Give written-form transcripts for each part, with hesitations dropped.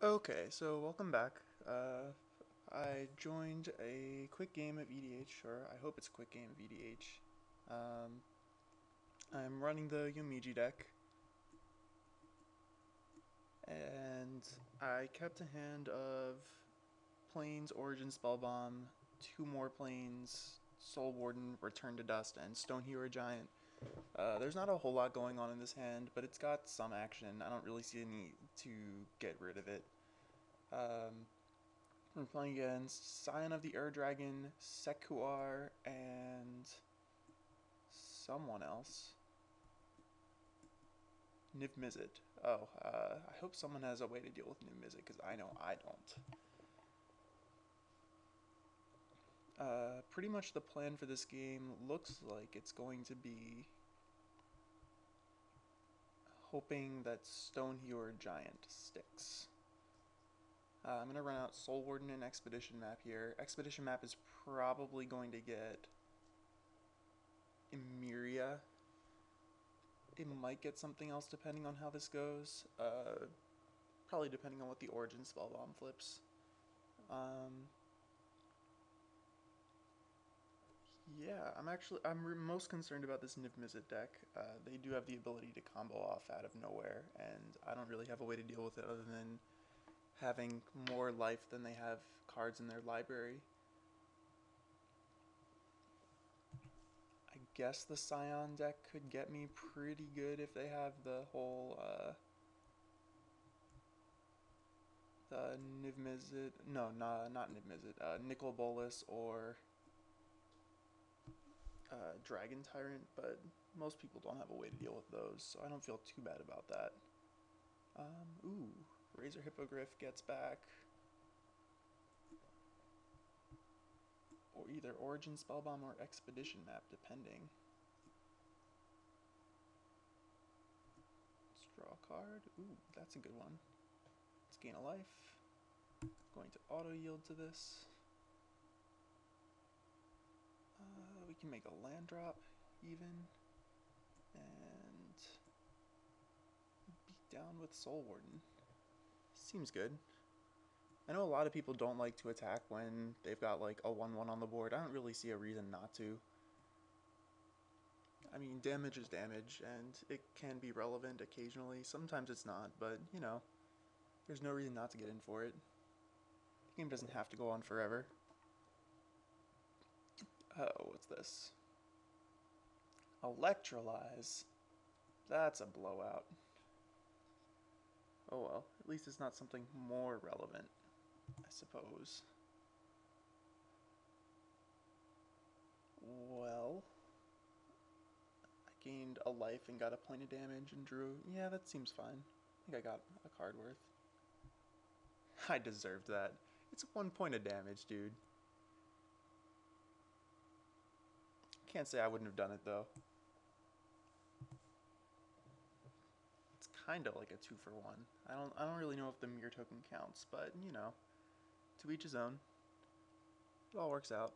Okay, so welcome back. I joined a quick game of EDH, or I hope it's a quick game of EDH. Um, I'm running the Yomiji deck, and I kept a hand of Plains, Origin Spellbomb, two more Plains, Soul Warden, Return to Dust, and Stone Hero Giant. There's not a whole lot going on in this hand, but it's got some action. I don't really see a need to get rid of it. Um, We're playing against Scion of the Air Dragon, Sekuar, and someone else. Niv-Mizzet. Oh, I hope someone has a way to deal with Niv-Mizzet, because I know I don't. Pretty much the plan for this game looks like it's going to be hoping that Stone Hero Giant sticks. I'm going to run out Soul Warden and Expedition Map here. Expedition Map is probably going to get Emeria. It might get something else depending on how this goes. Probably depending on what the Origin Spellbomb flips. Um, yeah, I'm most concerned about this Niv-Mizzet deck. They do have the ability to combo off out of nowhere, and I don't really have a way to deal with it other than having more life than they have cards in their library. I guess the Scion deck could get me pretty good if they have the whole the Niv-Mizzet. No, not Niv-Mizzet. Nicol Bolas or Dragon Tyrant, but most people don't have a way to deal with those, so I don't feel too bad about that. Ooh, Razor Hippogriff gets back, or either Origin Spellbomb or Expedition Map, depending. Let's draw a card. Ooh, that's a good one. Let's gain a life. Going to auto yield to this. We can make a land drop even, and beat down with Soul Warden. Seems good. I know a lot of people don't like to attack when they've got like a 1-1 on the board. I don't really see a reason not to. I mean, damage is damage, and it can be relevant occasionally. Sometimes it's not, but, you know, there's no reason not to get in for it. The game doesn't have to go on forever. Oh, what's this? Electrolyze. That's a blowout. Oh well, at least it's not something more relevant, I suppose. Well, I gained a life and got a point of damage and drew. Yeah, that seems fine. I think I got a card worth. I deserved that. It's 1 point of damage, dude. Can't say I wouldn't have done it though. It's kind of like a 2-for-1. I don't really know if the mirror token counts, but you know, to each his own. It all works out.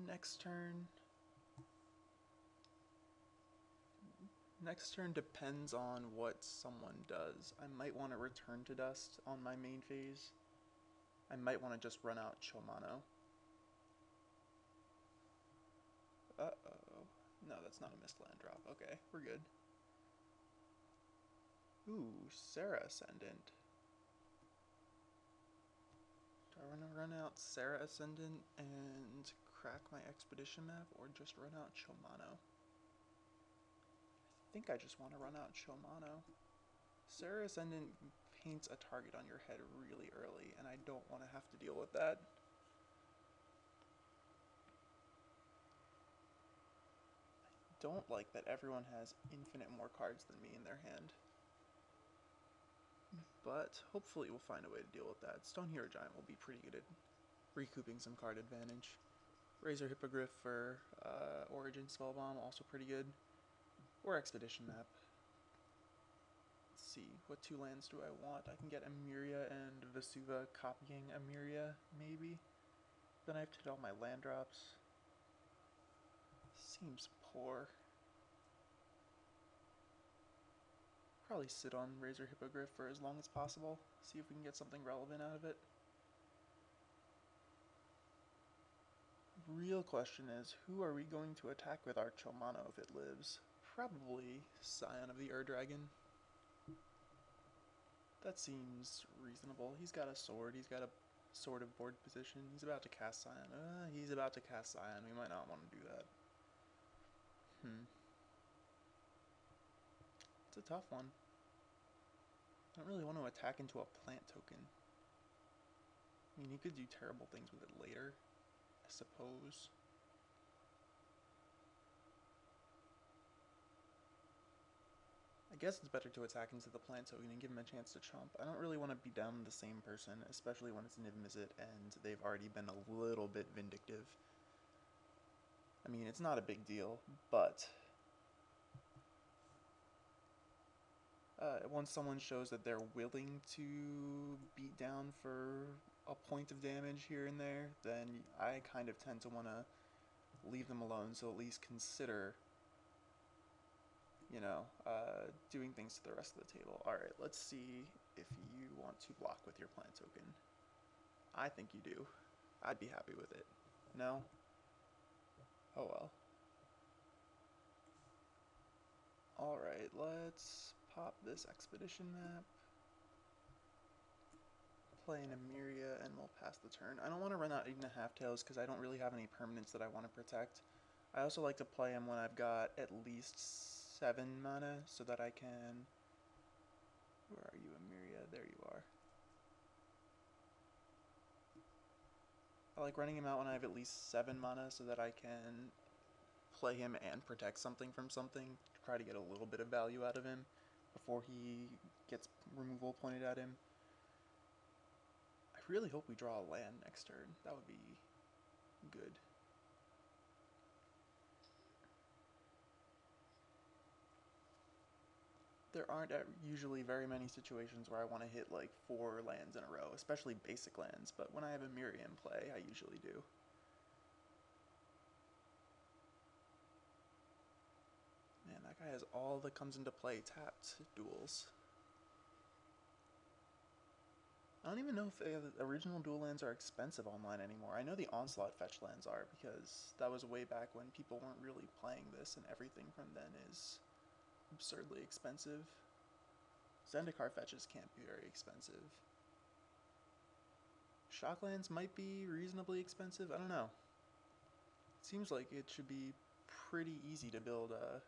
Next turn. Next turn depends on what someone does. I might want to return to dust on my main phase. I might want to just run out Chomano. Uh-oh. No, that's not a missed land drop. Okay, we're good. Ooh, Sarah Ascendant. Do I want to run out Sarah Ascendant and crack my expedition map, or just run out Chomano? I think I just want to run out Chomano. Sarah Ascendant paints a target on your head really early, and I don't want to have to deal with that. Don't like that everyone has infinite more cards than me in their hand. But hopefully we'll find a way to deal with that. Stone Hero Giant will be pretty good at recouping some card advantage. Razor Hippogriff for Origin Spellbomb, also pretty good. Or Expedition Map. Let's see, what 2 lands do I want? I can get Emeria and Vesuva copying Emeria, maybe? Then I have to hit all my land drops. Seems poor. probably sit on Razor Hippogriff for as long as possible, see if we can get something relevant out of it. Real question is, who are we going to attack with our Chomano if it lives? Probably Scion of the Ur-Dragon. That seems reasonable. He's got a sword, he's got a sword of board position, he's about to cast Scion. He's about to cast Scion, we might not want to do that. It's a tough one. I don't really want to attack into a plant token. I mean, he could do terrible things with it later, I suppose. I guess it's better to attack into the plant token and give him a chance to chomp. I don't really want to be down the same person, especially when it's Niv-Mizzet and they've already been a little bit vindictive. I mean, it's not a big deal, but once someone shows that they're willing to beat down for a point of damage here and there, then I kind of tend to want to leave them alone, so at least consider, you know, doing things to the rest of the table. Alright, let's see if you want to block with your plant token. I think you do. I'd be happy with it. No? Oh well. Alright, let's pop this expedition map. Play an Emiria and we'll pass the turn. I don't want to run out even a half-tails because I don't really have any permanents that I want to protect. I also like to play him when I've got at least 7 mana so that I can... Where are you, Emiria? There you are. I like running him out when I have at least 7 mana so that I can play him and protect something from something, try to get a little bit of value out of him before he gets removal pointed at him. I really hope we draw a land next turn. That would be good. There aren't usually very many situations where I want to hit like 4 lands in a row, especially basic lands, but when I have Emiria in play, I usually do. Man, that guy has all that comes into play tapped duels. I don't even know if the original dual lands are expensive online anymore. I know the Onslaught fetch lands are, because that was way back when people weren't really playing this, and everything from then is absurdly expensive. Zendikar fetches can't be very expensive. Shocklands might be reasonably expensive, I don't know. It seems like it should be pretty easy to build a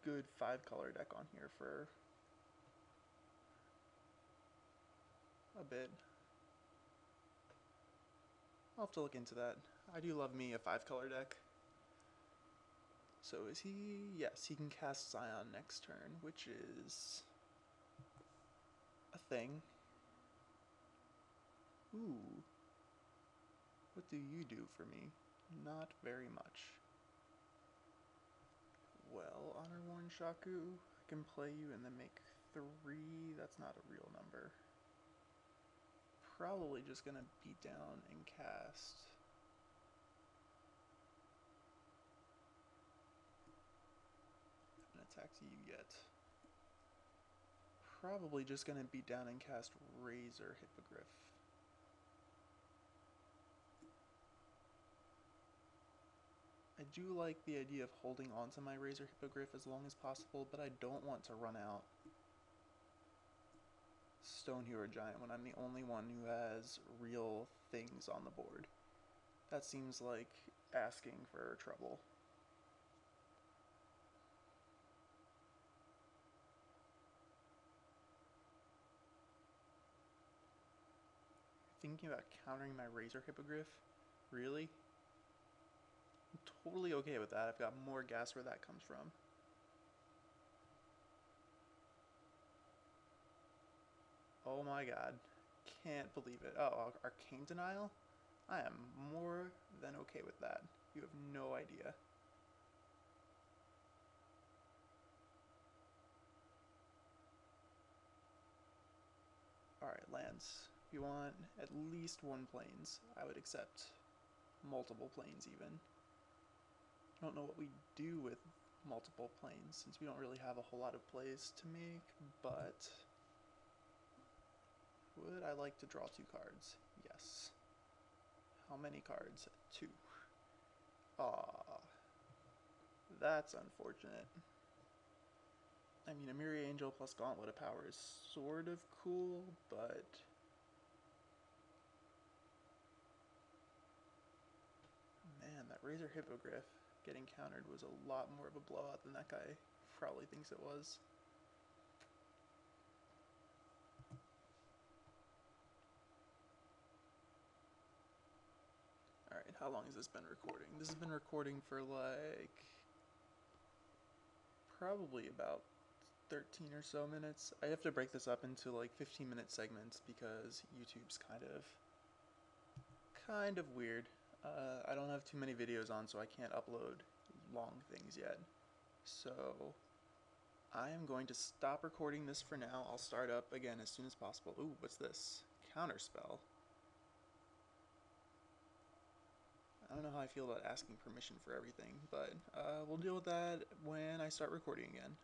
good 5-color deck on here for a bit. I'll have to look into that. I do love me a 5-color deck. So is he... Yes, he can cast Scion next turn, which is a thing. Ooh. What do you do for me? Not very much. Well, Honor-Worn Shaku, I can play you and then make 3. That's not a real number. Probably just gonna beat down and cast. Haven't attacked you yet. Probably just gonna beat down and cast Razor Hippogriff. I do like the idea of holding onto my Razor Hippogriff as long as possible, but I don't want to run out Stone Hero Giant when I'm the only one who has real things on the board. That seems like asking for trouble. Thinking about countering my Razor Hippogriff? Really? I'm totally okay with that. I've got more gas where that comes from. Oh my god. Can't believe it. Oh, Arcane Denial? I am more than okay with that. You have no idea. Alright, lands. If you want at least 1 plains, I would accept multiple plains even. I don't know what we do with multiple planes since we don't really have a whole lot of plays to make, but would I like to draw 2 cards? Yes. How many cards? 2. Ah, that's unfortunate. I mean, a Mirror Angel plus Gauntlet of Power is sort of cool, but man, that Razor Hippogriff getting countered was a lot more of a blowout than that guy probably thinks it was. Alright, how long has this been recording? This has been recording for like probably about 13 or so minutes. I have to break this up into like 15-minute segments because YouTube's kind of weird. I don't have too many videos on, so I can't upload long things yet. So I am going to stop recording this for now. I'll start up again as soon as possible. Ooh, what's this? Counterspell. I don't know how I feel about asking permission for everything, but we'll deal with that when I start recording again.